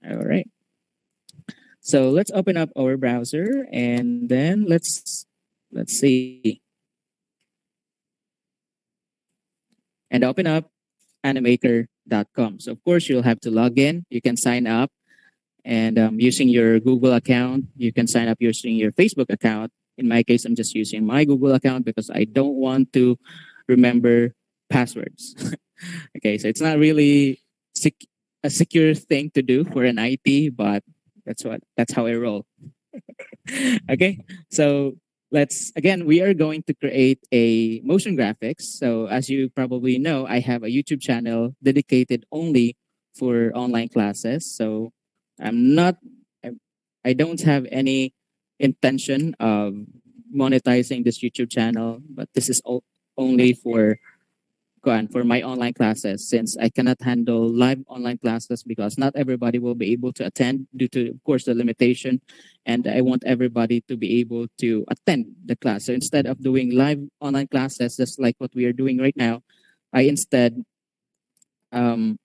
All right. So let's open up our browser and then let's see and open up animaker.com. So of course you'll have to log in. You can sign up and using your Google account. You can sign up using your Facebook account. In my case, I'm just using my Google account because I don't want to remember passwords. Okay, so it's not really sec- a secure thing to do for an IT, but that's how I roll. Okay, so let's again we are going to create a motion graphics. So as you probably know, I have a YouTube channel dedicated only for online classes. So I'm not I, I don't have any intention of monetizing this YouTube channel, but this is only for for my online classes, since I cannot handle live online classes because not everybody will be able to attend due to, of course, the limitation. And I want everybody to be able to attend the class. So instead of doing live online classes, just like what we are doing right now, I instead um,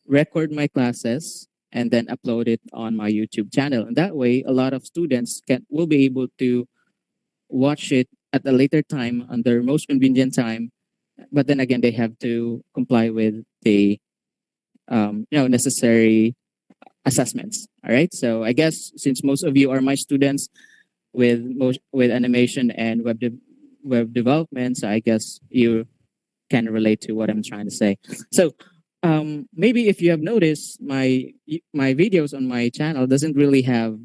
record my classes and then upload it on my YouTube channel. And that way, a lot of students will be able to watch it at a later time on their most convenient time, but then again they have to comply with the necessary assessments. All right, so I guess since most of you are my students with with animation and web development, so I guess you can relate to what I'm trying to say. So maybe if you have noticed, my videos on my channel doesn't really have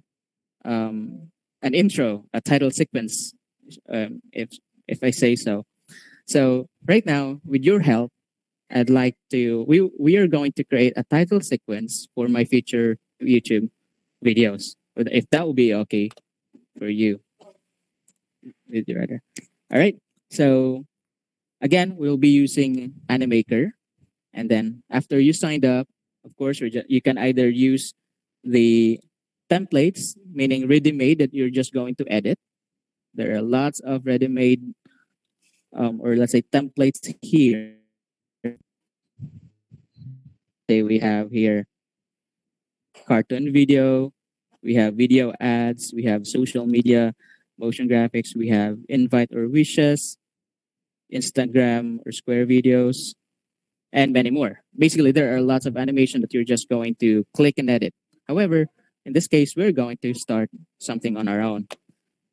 um, an intro, a title sequence, if I say so. So right now, with your help, I'd like to we are going to create a title sequence for my future YouTube videos. If that will be okay for you, video writer. All right. So again, we'll be using Animaker, and then after you signed up, of course, you can either use the templates, meaning ready-made that you're just going to edit. There are lots of ready-made or let's say templates here. Say we have here cartoon video, we have video ads, we have social media, motion graphics, we have invite or wishes, Instagram or Square videos, and many more. Basically, there are lots of animation that you're just going to click and edit. However, in this case, we're going to start something on our own.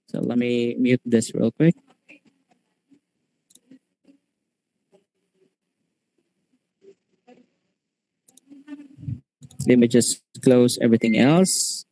So let me mute this real quick. Let me just close everything else.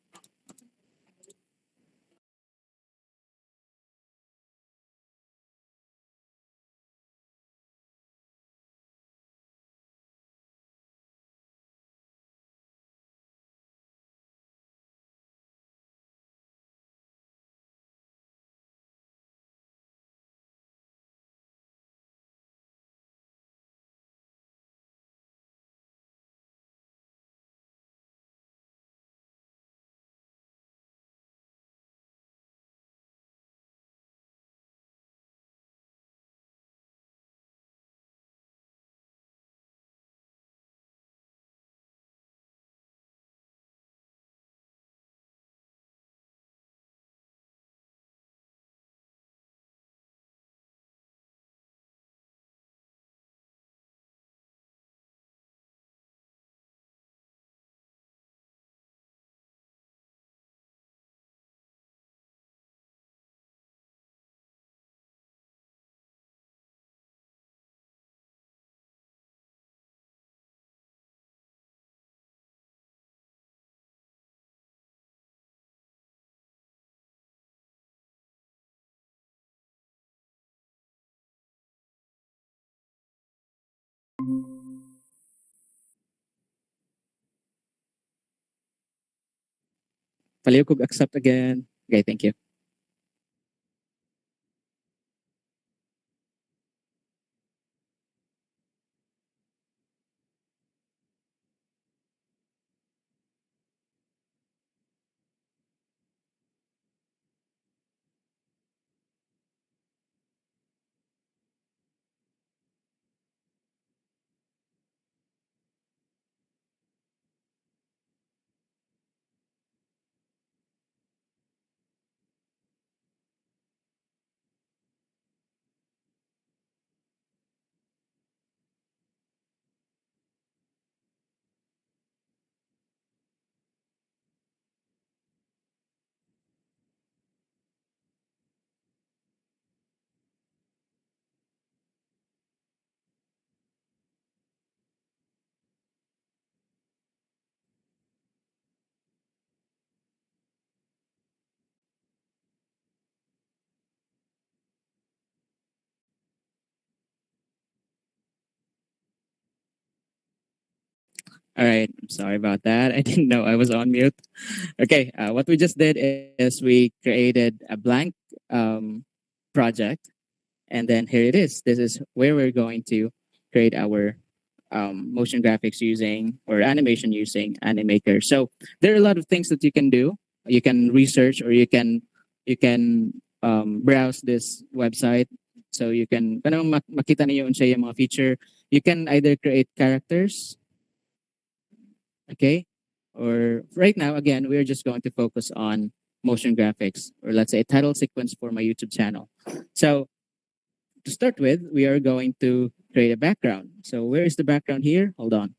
Paliw accept again. Okay, thank you. All right. I'm sorry about that. I didn't know I was on mute. Okay. What we just did is we created a blank um, project. And then here it is. This is where we're going to create our motion graphics using or animation using Animaker. So there are a lot of things that you can do. You can research or you can browse this website. So you can kanang makita niyo unsa yung mga feature. You can either create characters, okay? Or right now, again, we're just going to focus on motion graphics or let's say a title sequence for my YouTube channel. So to start with, we are going to create a background. So where is the background here? Hold on.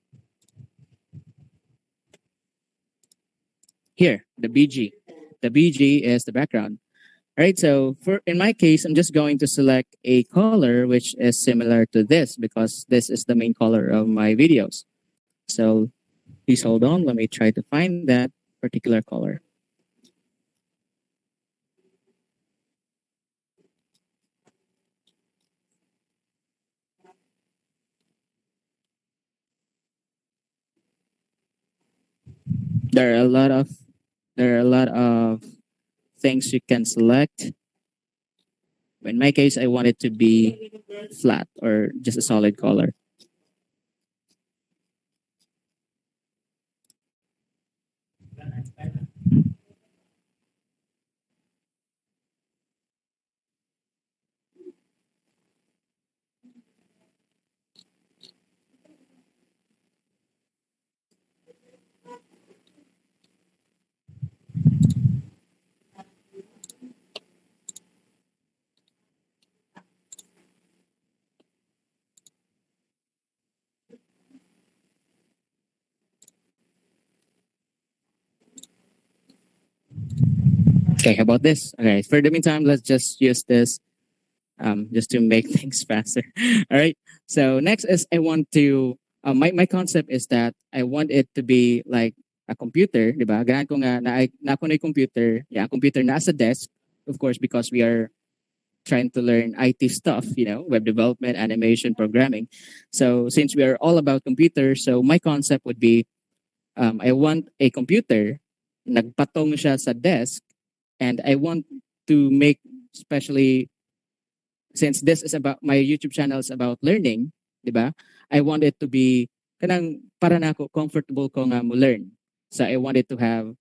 Here, the BG. The BG is the background. All right, so for in my case, I'm just going to select a color which is similar to this because this is the main color of my videos. So please hold on. Let me try to find that particular color. There are a lot of there are a lot of things you can select. In my case, I want it to be flat or just a solid color. Okay, how about this? Okay, for the meantime, let's just use this just to make things faster. All right. So next is I want to my concept is that I want it to be like a computer, di ba? Ganahan ko nga na ako na yung computer, yeah, computer na sa desk, of course, because we are trying to learn IT stuff, web development, animation, programming. So since we are all about computers, so my concept would be I want a computer, nagpatong siya sa desk, and I want to make, especially since this is about my YouTube channel is about learning, di ba? I want it to be kanang para na ako comfortable ko nga mo learn. So I want it to have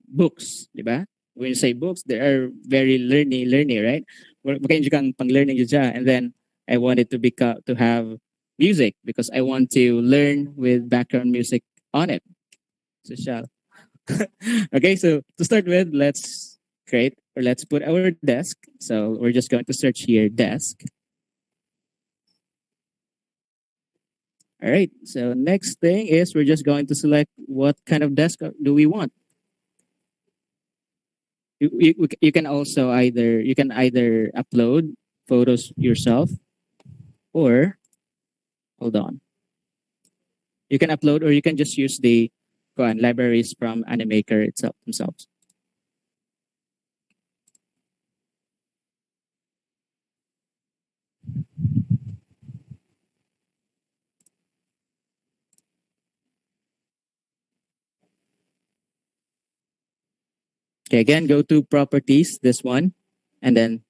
books, di ba? When you say books, they are very learning, right? Makainjo kang pang learning siya. And then I want it to be to have music because I want to learn with background music on it. So siya. Okay, so to start with, let's create or let's put our desk. So we're just going to search here desk. All right. So next thing is we're just going to select what kind of desk do we want. You can also either upload photos yourself or hold on. You can upload or you can just use the libraries from Animaker itself themselves. Okay, again, go to properties, this one, and then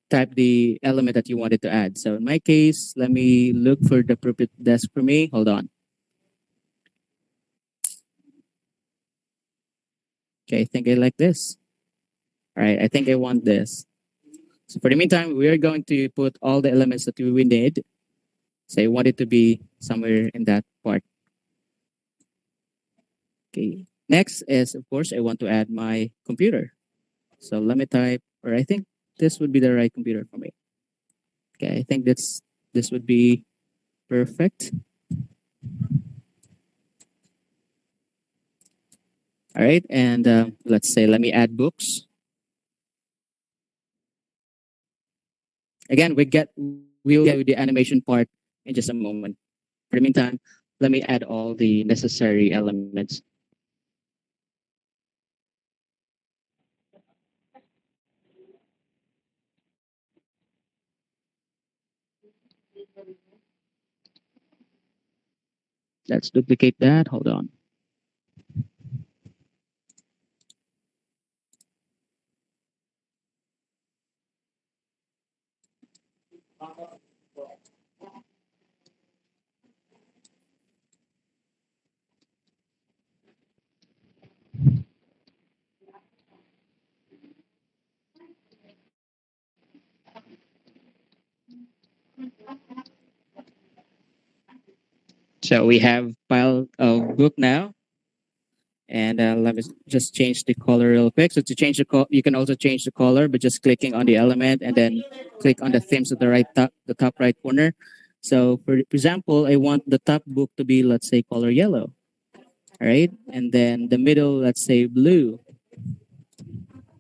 type the element that you wanted to add. So in my case, let me look for the appropriate desk for me. Hold on. Okay, I think I like this. All right, I think I want this. So for the meantime, we are going to put all the elements that we need. So I want it to be somewhere in that part. Okay. Next is, of course, I want to add my computer. So let me type, or I think this would be the right computer for me. Okay, I think this would be perfect. All right, and let's say let me add books. Again, we'll get with the animation part in just a moment. For the meantime, let me add all the necessary elements. Let's duplicate that. Hold on. So we have file of book now. And let me just change the color real quick. So to change the color, you can also change the color by just clicking on the element and then click on the themes at the the top right corner. So for example, I want the top book to be, let's say, color yellow. All right. And then the middle, let's say blue.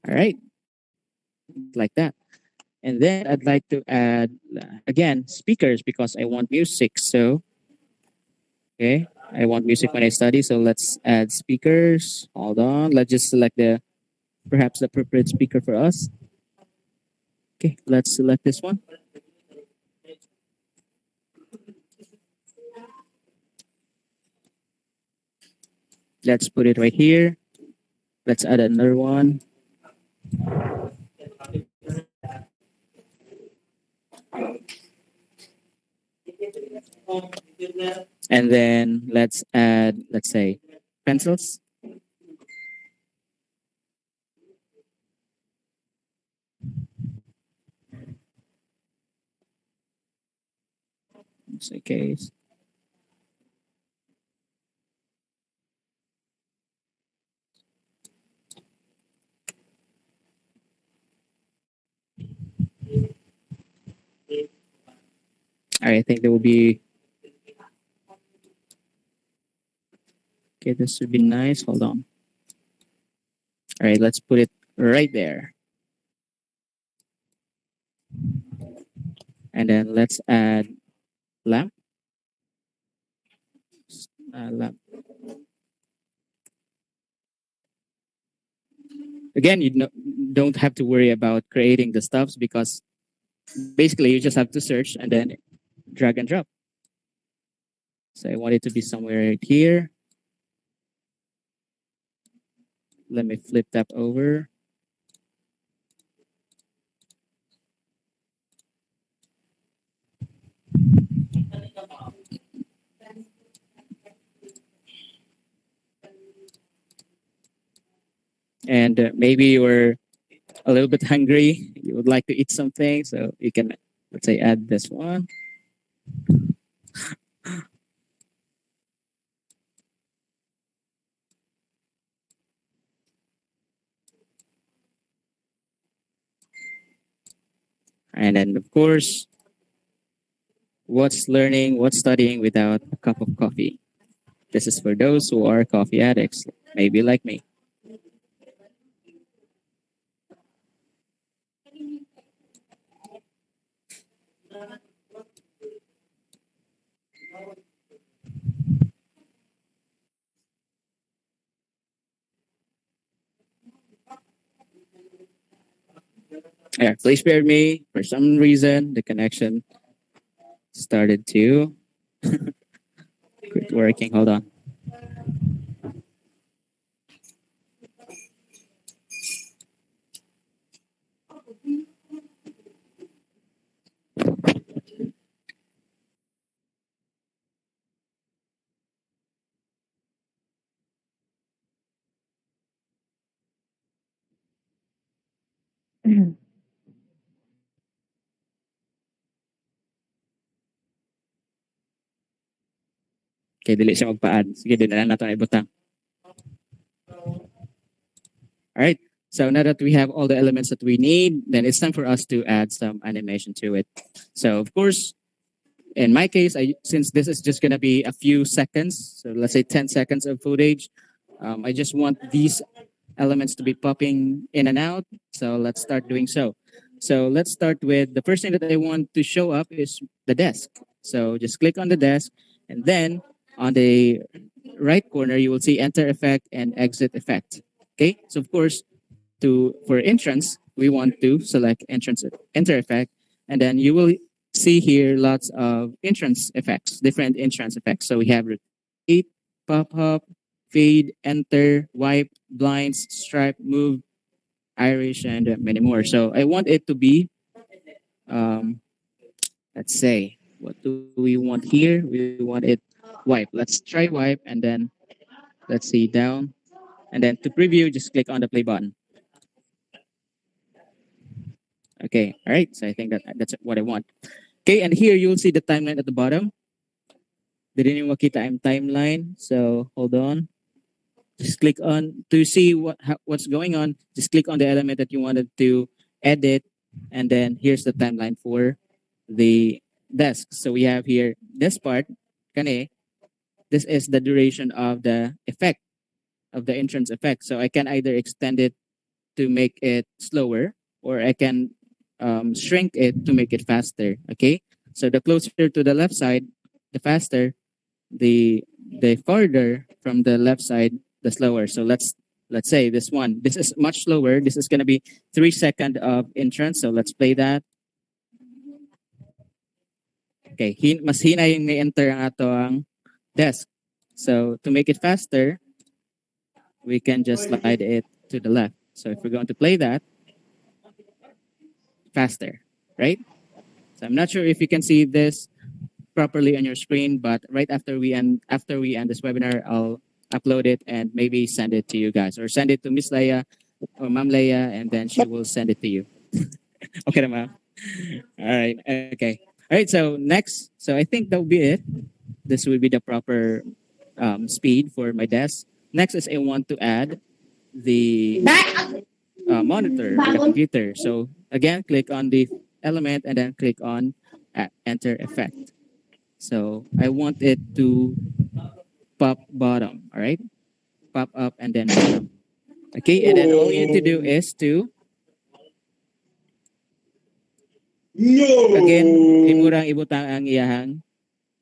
All right. Like that. And then I'd like to add, again, speakers because I want music. So, okay, I want music when I study. So let's add speakers. Hold on. Let's just select the perhaps the appropriate speaker for us. Okay, let's select this one. Let's put it right here. Let's add another one. And then let's add, let's say, pencils. Just in case. All right, I think that will be, okay, this would be nice. Hold on. All right, let's put it right there. And then let's add lamp. Lamp. Again, don't have to worry about creating the stuffs because basically you just have to search and then drag and drop. So I want it to be somewhere right here. Let me flip that over. And maybe you're a little bit hungry, you would like to eat something, so you can, let's say, add this one. And then, of course, what's learning, what's studying without a cup of coffee? This is for those who are coffee addicts, maybe like me. Yeah, please bear with me. For some reason, the connection started to quit working. Hold on. Okay, dili siya magpa-add. Sige, din na lang natin ibutang. All right. So now that we have all the elements that we need, then it's time for us to add some animation to it. So of course, in my case, since this is just going to be a few seconds, so let's say 10 seconds of footage, I just want these elements to be popping in and out. So let's start doing so. So let's start with the first thing that I want to show up is the desk. So just click on the desk, and then on the right corner, you will see enter effect and exit effect. Okay, so of course, for entrance, we want to select entrance enter effect, and then you will see here lots of entrance effects, different entrance effects. So we have pop up, fade, enter, wipe, blinds, stripe, move, Irish, and many more. So I want it to be, um, let's say, what do we want here? We want it wipe. Let's try wipe, and then let's see down. And then to preview, just click on the play button. Okay, all right. So I think that's what I want. Okay, and here you will see the timeline at the bottom. Didn't yung makita ang timeline. So hold on. Just click on to see what's going on. Just click on the element that you wanted to edit, and then here's the timeline for the desk. So we have here this part. Kane, this is the duration of the effect of the entrance effect. So I can either extend it to make it slower, or I can shrink it to make it faster. Okay. So the closer to the left side, the faster. The farther from the left side, the slower. So let's say this one. This is much slower. This is gonna be 3 second of entrance. So let's play that. Okay, mas hina yung enter ang ato ang desk. So to make it faster, we can just slide it to the left. So if we're going to play that, faster, right? So I'm not sure if you can see this properly on your screen, but right after we end this webinar, I'll upload it and maybe send it to you guys, or send it to Miss Leia or Ma'am Leia, and then she will send it to you. Okay, na, ma'am. All right. Okay. All right. So next, so I think that will be it. This will be the proper speed for my desk. Next is I want to add the monitor or the computer. So again, click on the element and then click on enter effect. So I want it to pop bottom, all right? Pop up and then bottom. Okay, and then all you need to do is to, again, imurang ibutang ang iyahang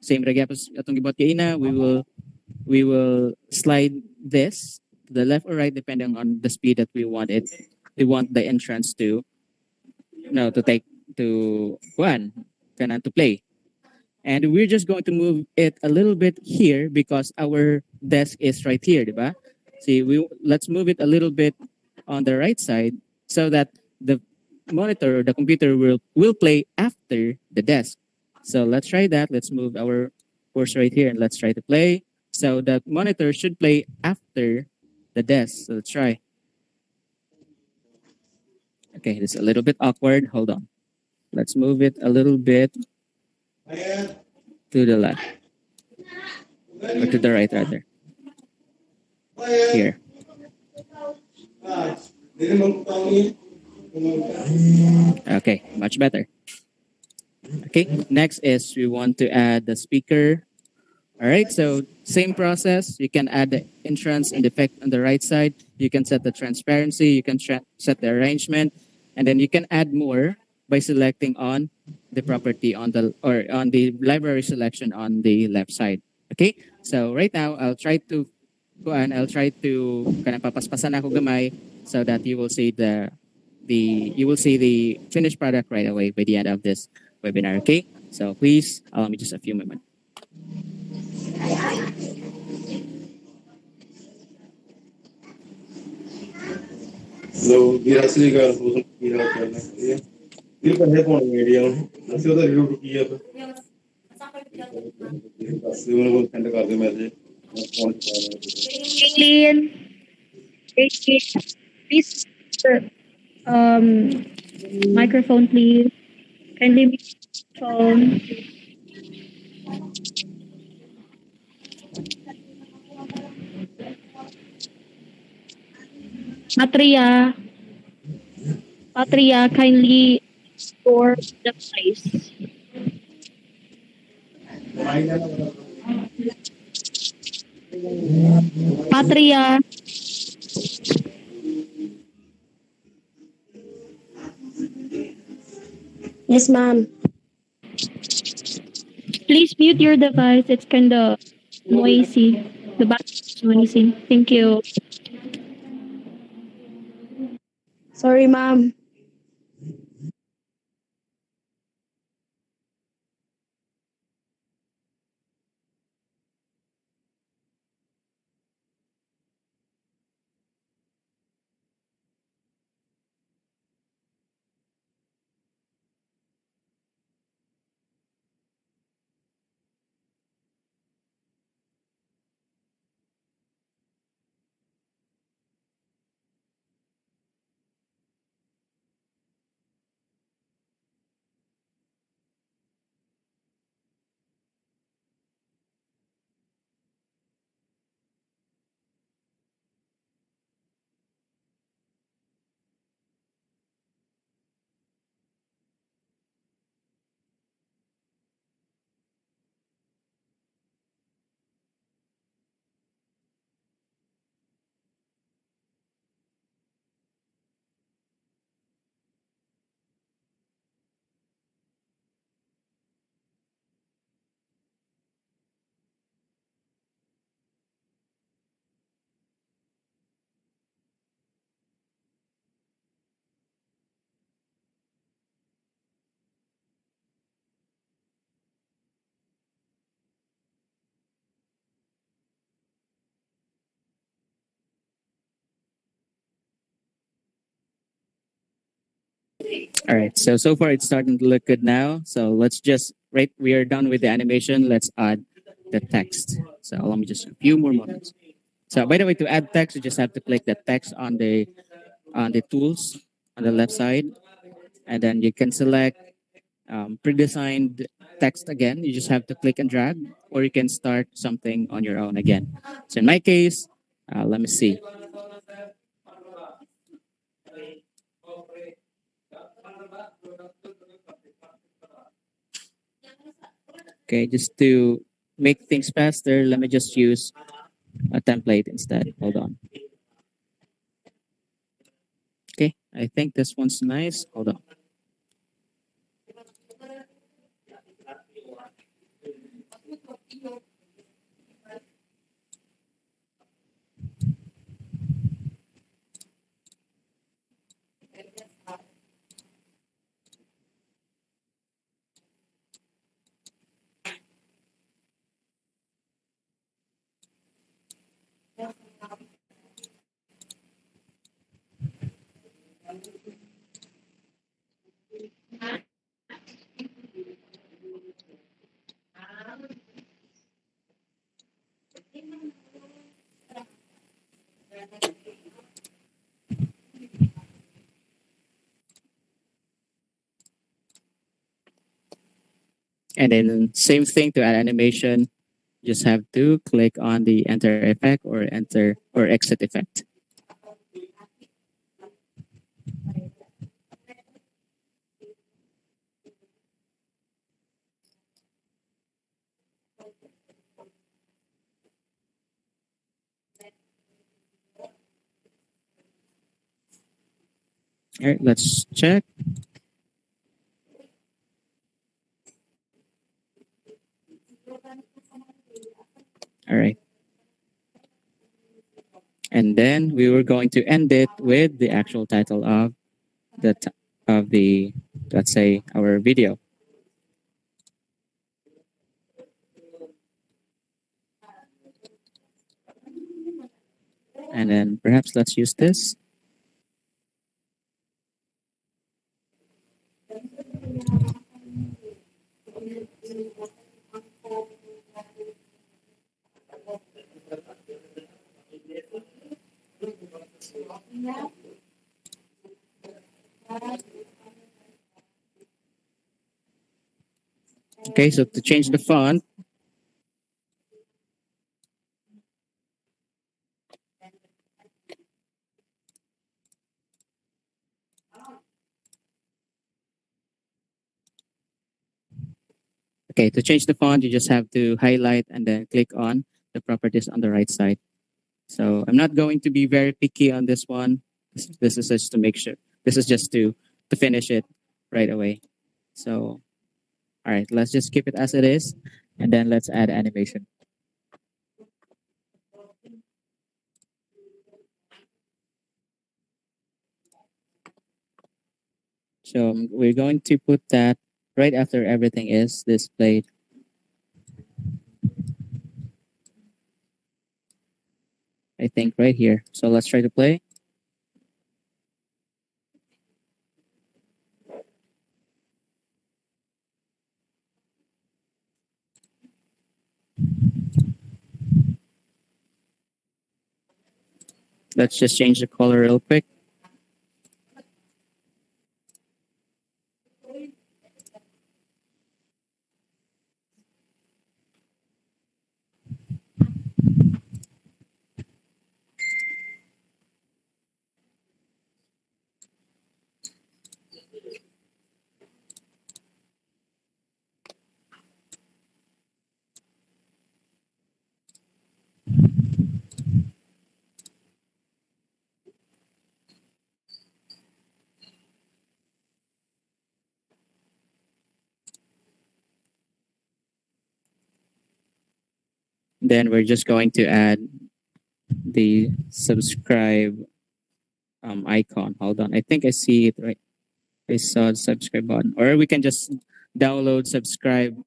same ragyapos atong gibot kay ina, we will slide this to the left or right depending on the speed that we want it. We want the entrance to to take to one to play. And we're just going to move it a little bit here because our desk is right here, diba? See, let's move it a little bit on the right side so that the monitor or the computer will play after the desk. So let's try that. Let's move our course right here and let's try to play. So the monitor should play after the desk. So let's try. Okay, this is a little bit awkward. Hold on. Let's move it a little bit to the left. Or to the right, rather. Here. Okay, much better. Okay, next is we want to add the speaker. All right, so same process. You can add the entrance and effect on the right side. You can set the transparency. You can set the arrangement, and then you can add more by selecting on the property on the library selection on the left side. Okay, so right now I'll try to kanang papaspasan ako gamay so that you will see the finished product right away by the end of this webinar. Okay, so please allow me just a few moments. So, asli ka hirap करना है ये पहले कौन media असली तो review किया था असली उन्होंने सेंड कर दिया message Alien, please, um, microphone, please. Kindly mute phone. Patria, Patria, kindly store the place. Patria. Yes, ma'am. Please mute your device. It's kind of noisy. The background is noisy. Thank you. Sorry, ma'am. All right. So far it's starting to look good now. So let's just right. We are done with the animation. Let's add the text. So let me just a few more moments. So by the way, to add text, you just have to click the text on the tools on the left side, and then you can select pre-designed text again. You just have to click and drag, or you can start something on your own again. So in my case, let me see. Okay, just to make things faster, let me just use a template instead. Hold on. Okay, I think this one's nice. Hold on. And then same thing to add animation. Just have to click on the enter effect or enter or exit effect. All right, let's check. All right. And then we were going to end it with the actual title of the of the, let's say, our video. And then perhaps let's use this. Okay, so to change the font, okay, to change the font, you just have to highlight and then click on the properties on the right side. So I'm not going to be very picky on this one. This is just to make sure. This is just to finish it right away. So all right, let's just keep it as it is, and then let's add animation. So we're going to put that right after everything is displayed. I think right here. So let's try to play. Let's just change the color real quick. Then we're just going to add the subscribe icon. Hold on. I think I see it right. I saw the subscribe button. Or we can just download subscribe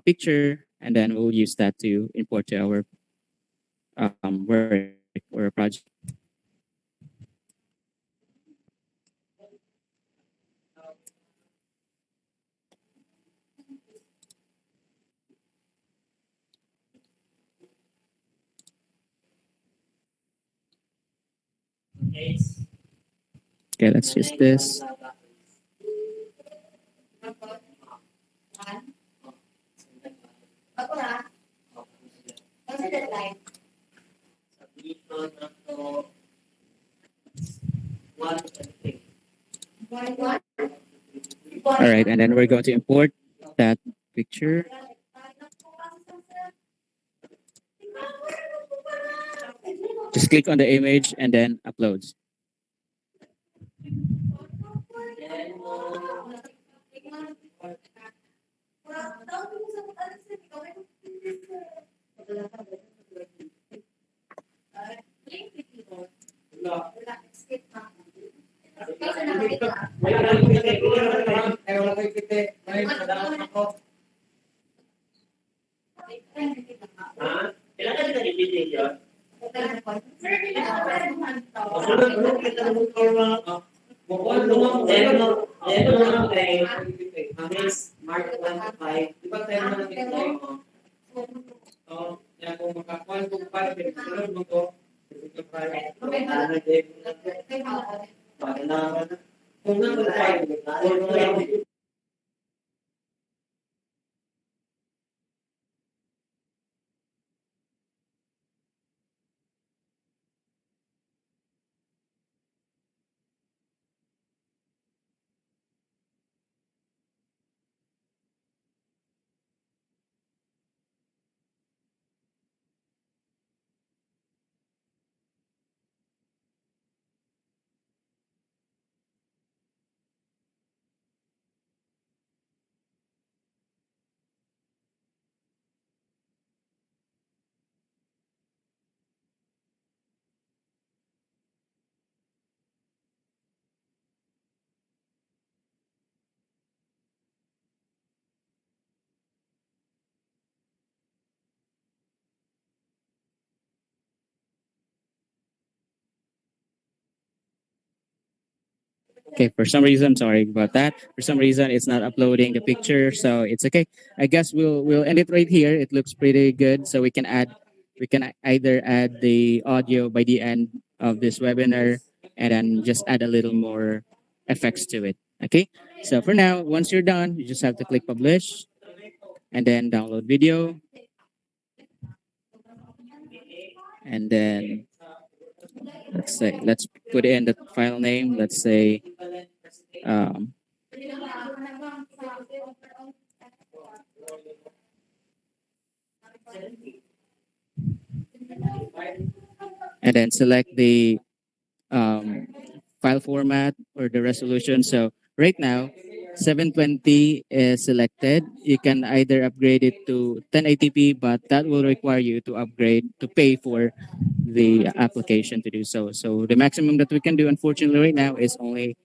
picture, and then we'll use that to import to our work or project. Okay, let's use this. All right, and then we're going to import that picture. Just click on the image and then uploads. Okay, for some reason, sorry about that. For some reason, it's not uploading the picture, so it's okay. I guess we'll end it right here. It looks pretty good, so we can either add the audio by the end of this webinar, and then just add a little more effects to it. Okay, so for now, once you're done, you just have to click publish, and then download video, and then let's put in the file name. Let's say. Um, and then select the um, file format or the resolution. So right now, 720 is selected. You can either upgrade it to 1080p, but that will require you to upgrade to pay for the application to do so. So the maximum that we can do, unfortunately, right now is only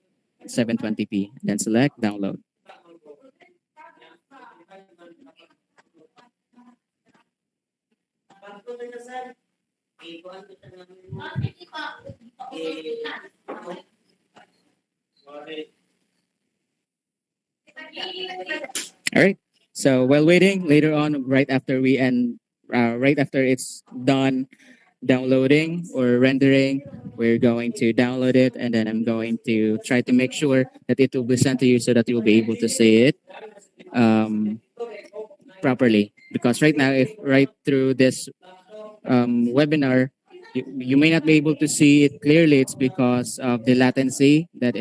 720p. Then select download. All right. So while waiting, later on, right after it's done downloading or rendering, we're going to download it, and then I'm going to try to make sure that it will be sent to you so that you'll be able to see it um, properly. Because right now, if right through this webinar, you may not be able to see it clearly. It's because of the latency that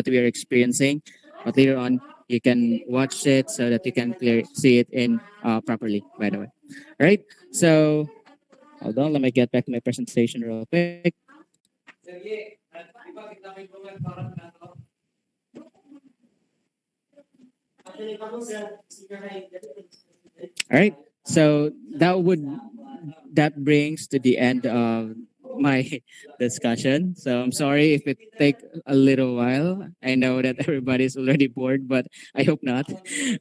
we are experiencing. But later on, you can watch it so that you can see it in properly. By the way, all right. So hold on, let me get back to my presentation real quick. All right. So that brings to the end of my discussion. So I'm sorry if it take a little while. I know that everybody's already bored, but I hope not.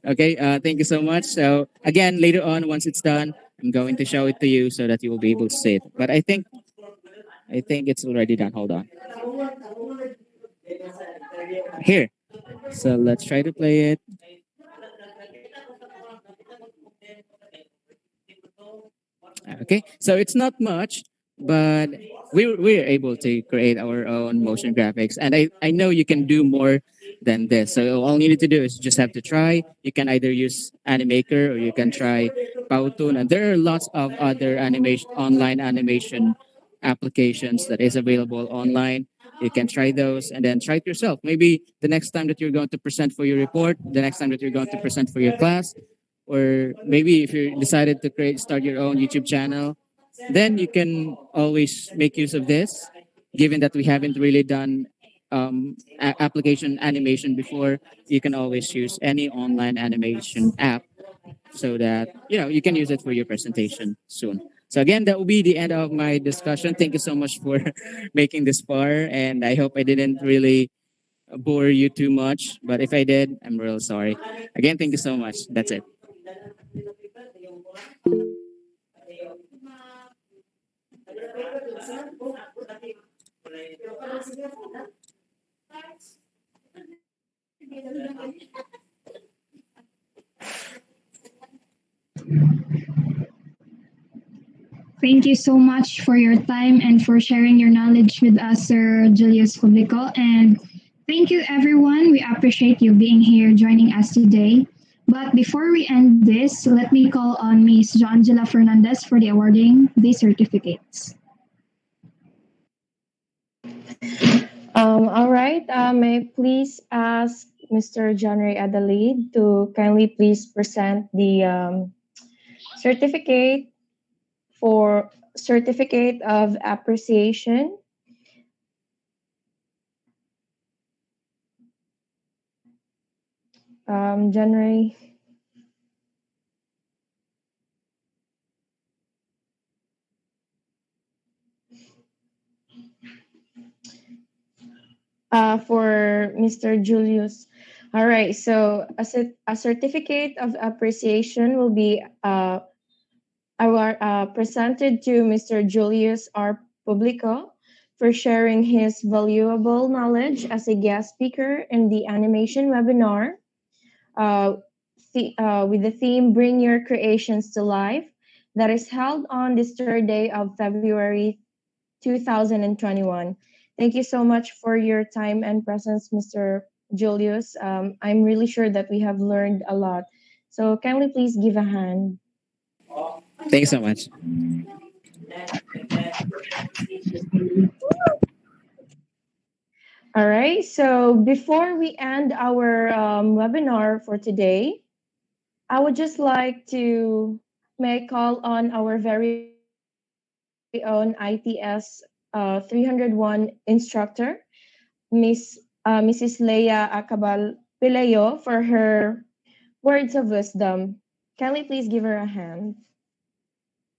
Okay. Thank you so much. So again, later on, once it's done, I'm going to show it to you so that you will be able to see it. But I think it's already done. Hold on. Here. So let's try to play it. Okay, so it's not much, but we were able to create our own motion graphics, and I know you can do more than this. So all you need to do is just have to try. You can either use Animaker, or you can try Powtoon, and there are lots of other animation online animation applications that is available online. You can try those and then try it yourself. Maybe the next time that you're going to present for your report, the next time that you're going to present for your class, or maybe if you decided to start your own YouTube channel, then you can always make use of this. Given that we haven't really done application animation before, you can always use any online animation app so that you can use it for your presentation soon. So again, that will be the end of my discussion. Thank you so much for making this far, and I hope I didn't really bore you too much. But if I did, I'm real sorry. Again, thank you so much. That's it. Thank you so much for your time and for sharing your knowledge with us, Sir Julius Publico. And thank you, everyone. We appreciate you being here joining us today. But before we end this, let me call on Ms. Joangela Fernandez for the awarding the certificates. All right. May I please ask Mr. John Ray Adelaide to kindly please present the certificate for certificate of appreciation. John Ray. For Mr. Julius. All right. So a certificate of appreciation will be presented to Mr. Julius R. Publico for sharing his valuable knowledge as a guest speaker in the animation webinar with the theme Bring Your Creations to Life that is held on this third day of February 2021. Thank you so much for your time and presence, Mr. Julius. I'm really sure that we have learned a lot. So kindly please give a hand. Thank you so much. All right. So before we end our webinar for today, I would just like to make call on our very own ITS 301 instructor, Mrs. Leia Acabal Pileo, for her words of wisdom. Can we please give her a hand?